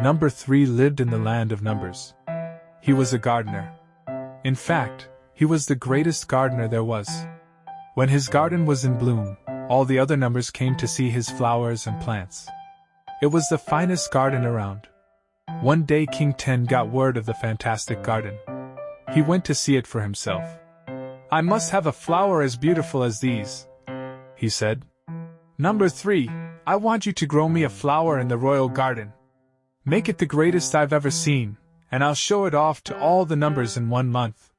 Number 3 lived in the land of numbers. He was a gardener. In fact, he was the greatest gardener there was. When his garden was in bloom, all the other numbers came to see his flowers and plants. It was the finest garden around. One day King 10 got word of the fantastic garden. He went to see it for himself. "I must have a flower as beautiful as these," he said. "Number 3, I want you to grow me a flower in the royal garden. Make it the greatest I've ever seen, and I'll show it off to all the numbers in 1 month."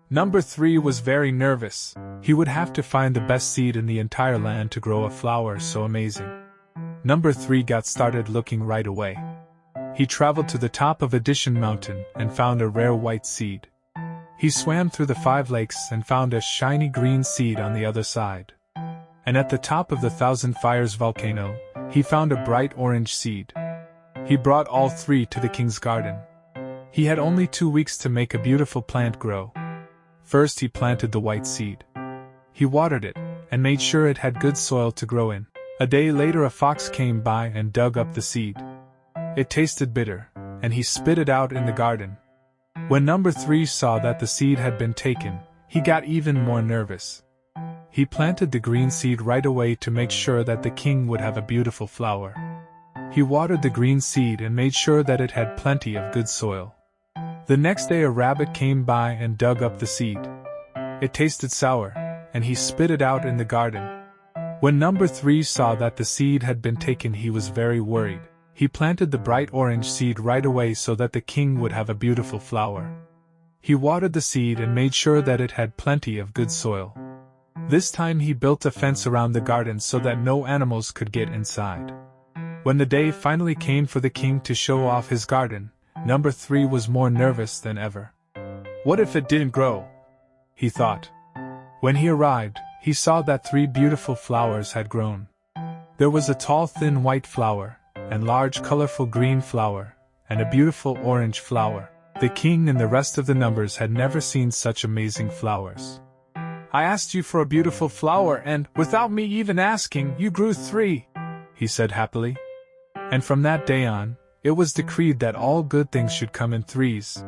Number 3 was very nervous. He would have to find the best seed in the entire land to grow a flower so amazing. Number 3 got started looking right away. He traveled to the top of Addition Mountain and found a rare white seed. He swam through the 5 lakes and found a shiny green seed on the other side. And at the top of the Thousand Fires volcano, he found a bright orange seed. He brought all 3 to the king's garden. He had only 2 weeks to make a beautiful plant grow. First he planted the white seed. He watered it, and made sure it had good soil to grow in. A day later a fox came by and dug up the seed. It tasted bitter, and he spit it out in the garden. When number 3 saw that the seed had been taken, he got even more nervous. He planted the green seed right away to make sure that the king would have a beautiful flower. He watered the green seed and made sure that it had plenty of good soil. The next day a rabbit came by and dug up the seed. It tasted sour, and he spit it out in the garden. When number 3 saw that the seed had been taken, he was very worried. He planted the bright orange seed right away so that the king would have a beautiful flower. He watered the seed and made sure that it had plenty of good soil. This time he built a fence around the garden so that no animals could get inside. When the day finally came for the king to show off his garden, number 3 was more nervous than ever. What if it didn't grow? He thought. When he arrived, he saw that 3 beautiful flowers had grown. There was a tall thin white flower, and large colorful green flower, and a beautiful orange flower. The king and the rest of the numbers had never seen such amazing flowers. "I asked you for a beautiful flower and, without me even asking, you grew 3, he said happily. And from that day on, it was decreed that all good things should come in 3s.